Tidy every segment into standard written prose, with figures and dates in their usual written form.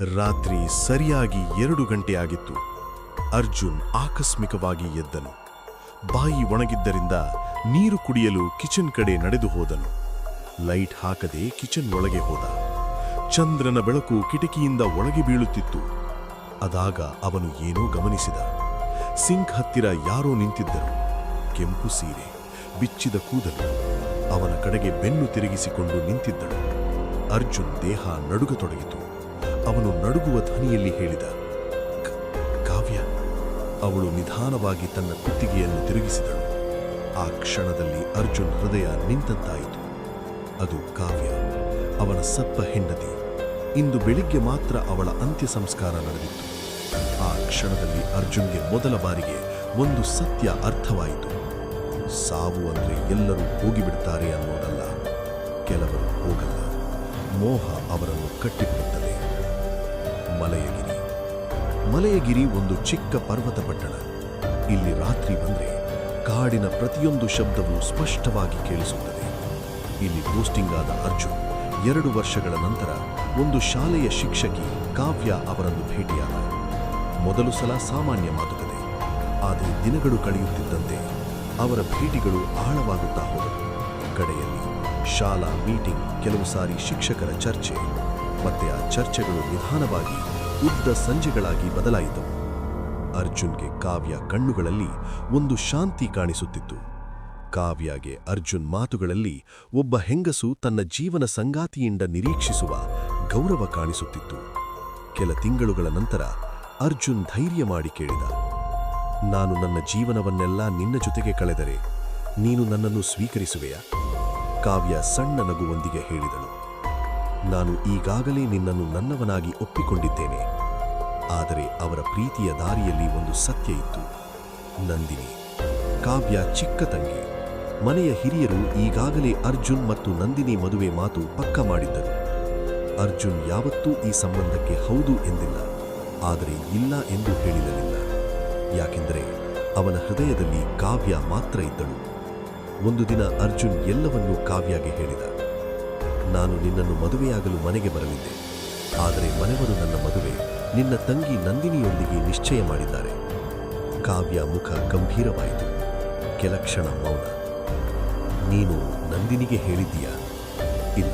ರಾತ್ರಿ ಸರಿಯಾಗಿ 2 ಗಂಟೆ ಆಗಿತ್ತು. ಅರ್ಜುನ್ ಆಕಸ್ಮಿಕವಾಗಿ ಎದ್ದನು. ಬಾಯಿ ಒಣಗಿದ್ದರಿಂದ ನೀರು ಕುಡಿಯಲು ಕಿಚನ್ ಕಡೆ ನಡೆದು ಹೋದನು. ಲೈಟ್ ಹಾಕದೆ ಕಿಚನ್ ಒಳಗೆ ಹೋದ. ಚಂದ್ರನ ಬೆಳಕು ಕಿಟಕಿಯಿಂದ ಒಳಗೆ ಬೀಳುತ್ತಿತ್ತು. ಅದಾಗ ಅವನು ಏನೋ ಗಮನಿಸಿದ. ಸಿಂಕ್ ಹತ್ತಿರ ಯಾರೋ ನಿಂತಿದ್ದರು. ಕೆಂಪು ಸೀರೆ, ಬಿಚ್ಚಿದ ಕೂದಲು, ಅವನ ಕಡೆಗೆ ಬೆನ್ನು ತಿರುಗಿಸಿಕೊಂಡು ನಿಂತಿದ್ದಳು. ಅರ್ಜುನ್ ದೇಹ ನಡುಗತೊಡಗಿತು. ಅವನು ನಡುಗುವ ಧ್ವನಿಯಲ್ಲಿ ಹೇಳಿದ, ಕಾವ್ಯ. ಅವಳು ನಿಧಾನವಾಗಿ ತನ್ನ ಕುತ್ತಿಗೆಯನ್ನು ತಿರುಗಿಸಿದಳು. ಆ ಕ್ಷಣದಲ್ಲಿ ಅರ್ಜುನ್ ಹೃದಯ ನಿಂತಂತಾಯಿತು. ಅದು ಕಾವ್ಯ, ಅವನ ಸತ್ತ ಹೆಂಡತಿ. ಇಂದು ಬೆಳಿಗ್ಗೆ ಮಾತ್ರ ಅವಳ ಅಂತ್ಯ ಸಂಸ್ಕಾರ ನಡೆದಿತ್ತು. ಆ ಕ್ಷಣದಲ್ಲಿ ಅರ್ಜುನ್ಗೆ ಮೊದಲ ಬಾರಿಗೆ ಒಂದು ಸತ್ಯ ಅರ್ಥವಾಯಿತು. ಸಾವು ಅಂದ್ರೆ ಎಲ್ಲರೂ ಹೋಗಿಬಿಡ್ತಾರೆ ಅನ್ನೋದಲ್ಲ, ಕೆಲವರು ಹೋಗಲ್ಲ. ಮೋಹ ಅವರನ್ನು ಕಟ್ಟಿಬಿಡುತ್ತದೆ. ಮಲಯಗಿರಿ. ಮಲಯಗಿರಿ ಒಂದು ಚಿಕ್ಕ ಪರ್ವತ ಪಟ್ಟಣ. ಇಲ್ಲಿ ರಾತ್ರಿ ಬಂದ್ರೆ ಕಾಡಿನ ಪ್ರತಿಯೊಂದು ಶಬ್ದವೂ ಸ್ಪಷ್ಟವಾಗಿ ಕೇಳಿಸುತ್ತದೆ. ಇಲ್ಲಿ ಪೋಸ್ಟಿಂಗ್ ಆದ ಅರ್ಜುನ್ 2 ವರ್ಷಗಳ ನಂತರ ಒಂದು ಶಾಲೆಯ ಶಿಕ್ಷಕಿ ಕಾವ್ಯ ಅವರನ್ನು ಭೇಟಿಯಾದ. ಮೊದಲು ಸಲ ಸಾಮಾನ್ಯ ಮಾತುಕತೆ. ಆದರೆ ದಿನಗಳು ಕಳೆಯುತ್ತಿದ್ದಂತೆ ಅವರ ಭೇಟಿಗಳು ಆಳವಾಗುತ್ತಾ ಹೋದವು. ಕಡೆಯಲ್ಲಿ ಶಾಲಾ ಮೀಟಿಂಗ್, ಕೆಲವು ಸಾರಿ ಶಿಕ್ಷಕರ ಚರ್ಚೆ, ಮತ್ತೆ ಆ ಚರ್ಚೆಗಳು ನಿಧಾನವಾಗಿ ಉದ್ದ ಸಂಜೆಗಳಾಗಿ ಬದಲಾಯಿತವು. ಅರ್ಜುನ್ಗೆ ಕಾವ್ಯ ಕಣ್ಣುಗಳಲ್ಲಿ ಒಂದು ಶಾಂತಿ ಕಾಣಿಸುತ್ತಿತ್ತು. ಕಾವ್ಯಗೆ ಅರ್ಜುನ್ ಮಾತುಗಳಲ್ಲಿ ಒಬ್ಬ ಹೆಂಗಸು ತನ್ನ ಜೀವನ ಸಂಗಾತಿಯಿಂದ ನಿರೀಕ್ಷಿಸುವ ಗೌರವ ಕಾಣಿಸುತ್ತಿತ್ತು. ಕೆಲ ತಿಂಗಳುಗಳ ನಂತರ ಅರ್ಜುನ್ ಧೈರ್ಯ ಮಾಡಿ ಕೇಳಿದ, ನಾನು ನನ್ನ ಜೀವನವನ್ನೆಲ್ಲ ನಿನ್ನ ಜೊತೆಗೆ ಕಳೆದರೆ ನೀನು ನನ್ನನ್ನು ಸ್ವೀಕರಿಸುವೆಯಾ? ಕಾವ್ಯ ಸಣ್ಣ ನಗುವೊಂದಿಗೆ ಹೇಳಿದಳು, ನಾನು ಈಗಾಗಲೇ ನಿನ್ನನ್ನು ನನ್ನವನಾಗಿ ಒಪ್ಪಿಕೊಂಡಿದ್ದೇನೆ. ಆದರೆ ಅವರ ಪ್ರೀತಿಯ ದಾರಿಯಲ್ಲಿ ಒಂದು ಸತ್ಯ ಇತ್ತು. ನಂದಿನಿ, ಕಾವ್ಯ ಚಿಕ್ಕ ತಂಗಿ. ಮನೆಯ ಹಿರಿಯರು ಈಗಾಗಲೇ ಅರ್ಜುನ್ ಮತ್ತು ನಂದಿನಿ ಮದುವೆ ಮಾತು ಪಕ್ಕ ಮಾಡಿದ್ದರು. ಅರ್ಜುನ್ ಯಾವತ್ತೂ ಈ ಸಂಬಂಧಕ್ಕೆ ಹೌದು ಎಂದಿಲ್ಲ, ಆದರೆ ಇಲ್ಲ ಎಂದು ಹೇಳಿರಲಿಲ್ಲ. ಯಾಕೆಂದರೆ ಅವನ ಹೃದಯದಲ್ಲಿ ಕಾವ್ಯ ಮಾತ್ರ ಇದ್ದಳು. ಒಂದು ದಿನ ಅರ್ಜುನ್ ಎಲ್ಲವನ್ನೂ ಕಾವ್ಯಗೆ ಹೇಳಿದ, ನಾನು ನಿನ್ನನ್ನು ಮದುವೆಯಾಗಲು ಮನೆಗೆ ಬರಲಿದ್ದೆ, ಆದರೆ ಮನೆಯವರು ನನ್ನ ಮದುವೆ ನಿನ್ನ ತಂಗಿ ನಂದಿನಿಯೊಂದಿಗೆ ನಿಶ್ಚಯ ಮಾಡಿದ್ದಾರೆ. ಕಾವ್ಯ ಮುಖ ಗಂಭೀರವಾಯಿತು. ಕೆಲ ಕ್ಷಣ ಮೌನ. ನೀನು ನಂದಿನಿಗೆ ಹೇಳಿದ್ದೀಯಾ? ಇಲ್ಲ,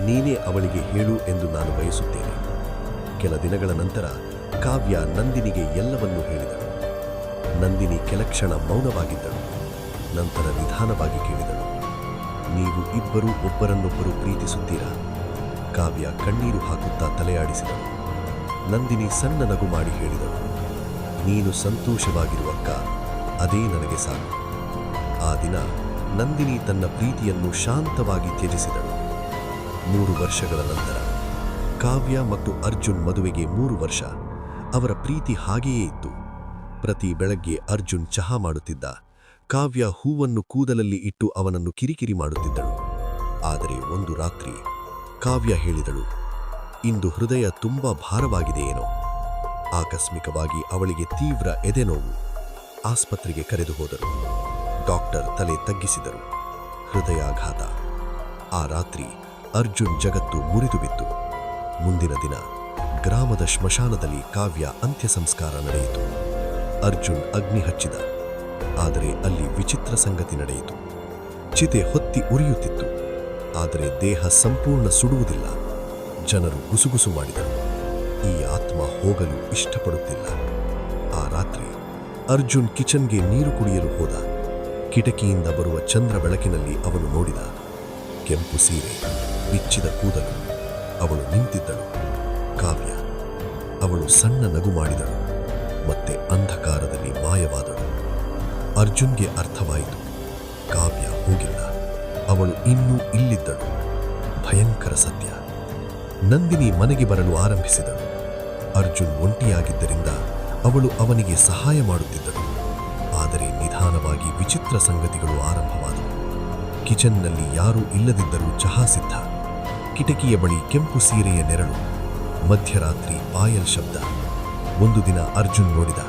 ನೀನೇ ಅವಳಿಗೆ ಹೇಳು ಎಂದು ನಾನು ಬಯಸುತ್ತೇನೆ. ಕೆಲ ದಿನಗಳ ನಂತರ ಕಾವ್ಯ ನಂದಿನಿಗೆ ಎಲ್ಲವನ್ನೂ ಹೇಳಿದಳು. ನಂದಿನಿ ಕೆಲ ಕ್ಷಣ ಮೌನವಾಗಿದ್ದಳು. ನಂತರ ನಿಧಾನವಾಗಿ ಕೇಳಿದಳು, ನೀವು ಇಬ್ಬರೂ ಒಬ್ಬರನ್ನೊಬ್ಬರು ಪ್ರೀತಿಸುತ್ತೀರಾ? ಕಾವ್ಯ ಕಣ್ಣೀರು ಹಾಕುತ್ತಾ ತಲೆಯಾಡಿಸಿದಳು. ನಂದಿನಿ ಸಣ್ಣ ನಗು ಮಾಡಿ ಹೇಳಿದಳು, ನೀನು ಸಂತೋಷವಾಗಿರುವಕ್ಕ ಅದೇ ನನಗೆ ಸಾಕು. ಆ ದಿನ ನಂದಿನಿ ತನ್ನ ಪ್ರೀತಿಯನ್ನು ಶಾಂತವಾಗಿ ತ್ಯಜಿಸಿದಳು. 3 ವರ್ಷಗಳ ನಂತರ ಕಾವ್ಯ ಮತ್ತು ಅರ್ಜುನ್ ಮದುವೆಗೆ 3 ವರ್ಷ. ಅವರ ಪ್ರೀತಿ ಹಾಗೆಯೇ ಇತ್ತು. ಪ್ರತಿ ಬೆಳಗ್ಗೆ ಅರ್ಜುನ್ ಚಹಾ ಮಾಡುತ್ತಿದ್ದ. ಕಾವ್ಯ ಹೂವನ್ನು ಕೂದಲಲ್ಲಿ ಇಟ್ಟು ಅವನನ್ನು ಕಿರಿಕಿರಿ ಮಾಡುತ್ತಿದ್ದಳು. ಆದರೆ ಒಂದು ರಾತ್ರಿ ಕಾವ್ಯ ಹೇಳಿದಳು, ಇಂದು ಹೃದಯ ತುಂಬಾ ಭಾರವಾಗಿದೆಯೇನೋ. ಆಕಸ್ಮಿಕವಾಗಿ ಅವಳಿಗೆ ತೀವ್ರ ಎದೆನೋವು. ಆಸ್ಪತ್ರೆಗೆ ಕರೆದು ಹೋದರು. ಡಾಕ್ಟರ್ ತಲೆ ತಗ್ಗಿಸಿದರು. ಹೃದಯಾಘಾತ. ಆ ರಾತ್ರಿ ಅರ್ಜುನ್ ಜಗತ್ತು ಮುರಿದು ಬಿತ್ತು. ಮುಂದಿನ ದಿನ ಗ್ರಾಮದ ಶ್ಮಶಾನದಲ್ಲಿ ಕಾವ್ಯ ಅಂತ್ಯ ಸಂಸ್ಕಾರ ನಡೆಯಿತು. ಅರ್ಜುನ್ ಅಗ್ನಿ ಹಚ್ಚಿದ. ಆದರೆ ಅಲ್ಲಿ ವಿಚಿತ್ರ ಸಂಗತಿ ನಡೆಯಿತು. ಚಿತೆ ಹೊತ್ತಿ ಉರಿಯುತ್ತಿತ್ತು, ಆದರೆ ದೇಹ ಸಂಪೂರ್ಣ ಸುಡುವುದಿಲ್ಲ. ಜನರು ಗುಸುಗುಸು ಮಾಡಿದರು, ಈ ಆತ್ಮ ಹೋಗಲು ಇಷ್ಟಪಡುತ್ತಿಲ್ಲ. ಆ ರಾತ್ರಿ ಅರ್ಜುನ್ ಕಿಚನ್ಗೆ ನೀರು ಕುಡಿಯಲು ಹೋದ. ಕಿಟಕಿಯಿಂದ ಬರುವ ಚಂದ್ರ ಬೆಳಕಿನಲ್ಲಿ ಅವನು ನೋಡಿದ. ಕೆಂಪು ಸೀರೆ, ಬಿಚ್ಚಿದ ಕೂದಲು. ಅವಳು ನಿಂತಿದ್ದಳು. ಕಾವ್ಯ. ಅವಳು ಸಣ್ಣ ನಗು ಮಾಡಿದಳು, ಮತ್ತೆ ಅಂಧಕಾರದಲ್ಲಿ ಮಾಯವಾದಳು. ಅರ್ಜುನ್ಗೆ ಅರ್ಥವಾಯಿತು, ಕಾವ್ಯ ಹೋಗಿಲ್ಲ, ಅವಳು ಇನ್ನೂ ಇಲ್ಲಿದ್ದಳು. ಭಯಂಕರ ಸತ್ಯ. ನಂದಿನಿ ಮನೆಗೆ ಬರಲು ಆರಂಭಿಸಿದಳು. ಅರ್ಜುನ್ ಒಂಟಿಯಾಗಿದ್ದರಿಂದ ಅವಳು ಅವನಿಗೆ ಸಹಾಯ ಮಾಡುತ್ತಿದ್ದಳು. ಆದರೆ ನಿಧಾನವಾಗಿ ವಿಚಿತ್ರ ಸಂಗತಿಗಳು ಆರಂಭವಾದವು. ಕಿಚನ್ನಲ್ಲಿ ಯಾರೂ ಇಲ್ಲದಿದ್ದರೂ ಚಹಾ ಸಿದ್ಧ. ಕಿಟಕಿಯ ಬಳಿ ಕೆಂಪು ಸೀರೆಯ ನೆರಳು. ಮಧ್ಯರಾತ್ರಿ ಪಾಯಲ್ ಶಬ್ದ. ಒಂದು ದಿನ ಅರ್ಜುನ್ ನೋಡಿದ,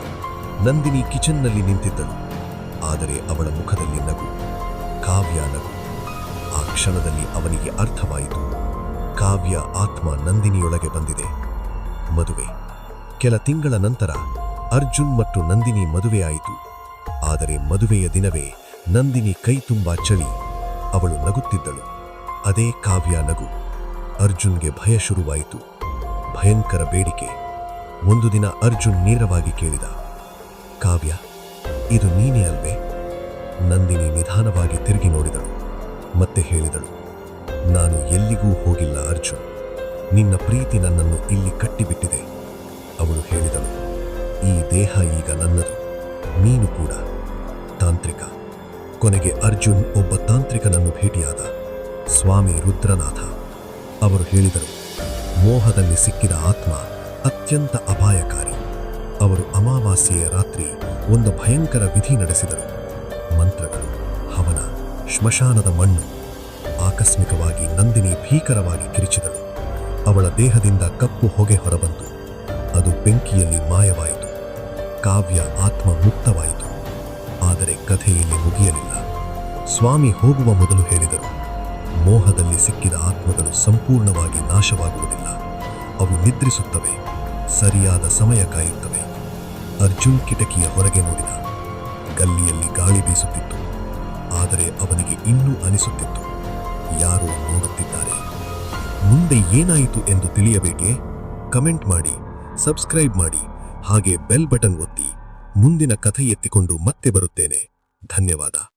ನಂದಿನಿ ಕಿಚನ್ನಲ್ಲಿ ನಿಂತಿದ್ದಳು. ಆದರೆ ಅವಳ ಮುಖದಲ್ಲಿ ನಗು, ಕಾವ್ಯ ನಗು. ಆ ಕ್ಷಣದಲ್ಲಿ ಅವನಿಗೆ ಅರ್ಥವಾಯಿತು, ಕಾವ್ಯ ಆತ್ಮ ನಂದಿನಿಯೊಳಗೆ ಬಂದಿದೆ. ಮದುವೆ. ಕೆಲ ತಿಂಗಳ ನಂತರ ಅರ್ಜುನ್ ಮತ್ತು ನಂದಿನಿ ಮದುವೆಯಾಯಿತು. ಆದರೆ ಮದುವೆಯ ದಿನವೇ ನಂದಿನಿ ಕೈ ತುಂಬಾ ಚಳಿ. ಅವಳು ನಗುತ್ತಿದ್ದಳು. ಅದೇ ಕಾವ್ಯ ನಗು. ಅರ್ಜುನ್ಗೆ ಭಯ ಶುರುವಾಯಿತು. ಭಯಂಕರ ಬೇಡಿಕೆ. ಒಂದು ದಿನ ಅರ್ಜುನ್ ನೇರವಾಗಿ ಕೇಳಿದ, ಕಾವ್ಯ, ಇದು ನೀನೇ ಅಲ್ವೇ? ನಂದಿನಿ ನಿಧಾನವಾಗಿ ತಿರುಗಿ ನೋಡಿದಳು. ಮತ್ತೆ ಹೇಳಿದಳು, ನಾನು ಎಲ್ಲಿಗೂ ಹೋಗಿಲ್ಲ ಅರ್ಜುನ್. ನಿನ್ನ ಪ್ರೀತಿ ನನ್ನನ್ನು ಇಲ್ಲಿ ಕಟ್ಟಿಬಿಟ್ಟಿದೆ. ಅವಳು ಹೇಳಿದಳು, ಈ ದೇಹ ಈಗ ನನ್ನದು, ನೀನು ಕೂಡ. ತಾಂತ್ರಿಕ. ಕೊನೆಗೆ ಅರ್ಜುನ್ ಒಬ್ಬ ತಾಂತ್ರಿಕನನ್ನು ಭೇಟಿಯಾದ, ಸ್ವಾಮಿ ರುದ್ರನಾಥ. ಅವರು ಹೇಳಿದರು, ಮೋಹದಲ್ಲಿ ಸಿಕ್ಕಿದ ಆತ್ಮ ಅತ್ಯಂತ ಅಪಾಯಕಾರಿ. ಅವರು ಅಮಾವಾಸ್ಯೆಯ ರಾತ್ರಿ ಒಂದು ಭಯಂಕರ ವಿಧಿ ನಡೆಸಿದರು. ಮಂತ್ರಗಳು, ಹವನ, ಶ್ಮಶಾನದ ಮಣ್ಣು. ಆಕಸ್ಮಿಕವಾಗಿ ನಂದಿನಿ ಭೀಕರವಾಗಿ ಕಿರಿಚಿದಳು. ಅವಳ ದೇಹದಿಂದ ಕಪ್ಪು ಹೊಗೆ ಹೊರಬಂತು. ಅದು ಬೆಂಕಿಯಲ್ಲಿ ಮಾಯವಾಯಿತು. ಕಾವ್ಯ ಆತ್ಮ ಮುಕ್ತವಾಯಿತು. ಆದರೆ ಕಥೆಯಲ್ಲಿ ಮುಗಿಯಲಿಲ್ಲ. ಸ್ವಾಮಿ ಹೋಗುವ ಮೊದಲು ಹೇಳಿದರು, ಮೋಹದಲ್ಲಿ ಸಿಕ್ಕಿದ ಆತ್ಮಗಳು ಸಂಪೂರ್ಣವಾಗಿ ನಾಶವಾಗುವುದಿಲ್ಲ. ಅವು ನಿದ್ರಿಸುತ್ತವೆ, ಸರಿಯಾದ ಸಮಯ ಕಾಯುತ್ತವೆ. ಅರ್ಜುನ್ ಕಿಟಕಿಯ ಹೊರಗೆ ನೋಡಿದ. ಗಲ್ಲಿಯಲ್ಲಿ ಗಾಳಿ ಬೀಸುತ್ತಿತ್ತು. ಆದರೆ ಅವನಿಗೆ ಇನ್ನೂ ಅನಿಸುತ್ತಿತ್ತು, ಯಾರೋ ನೋಡುತ್ತಿದ್ದಾರೆ. ಮುಂದೆ ಏನಾಯಿತು ಎಂದು ತಿಳಿಯಬೇಕೇ? ಕಮೆಂಟ್ ಮಾಡಿ, ಸಬ್ಸ್ಕ್ರೈಬ್ ಮಾಡಿ, ಹಾಗೆ ಬೆಲ್ ಬಟನ್ ಒತ್ತಿ. ಮುಂದಿನ ಕಥೆ ಎತ್ತಿಕೊಂಡು ಮತ್ತೆ ಬರುತ್ತೇನೆ. ಧನ್ಯವಾದ.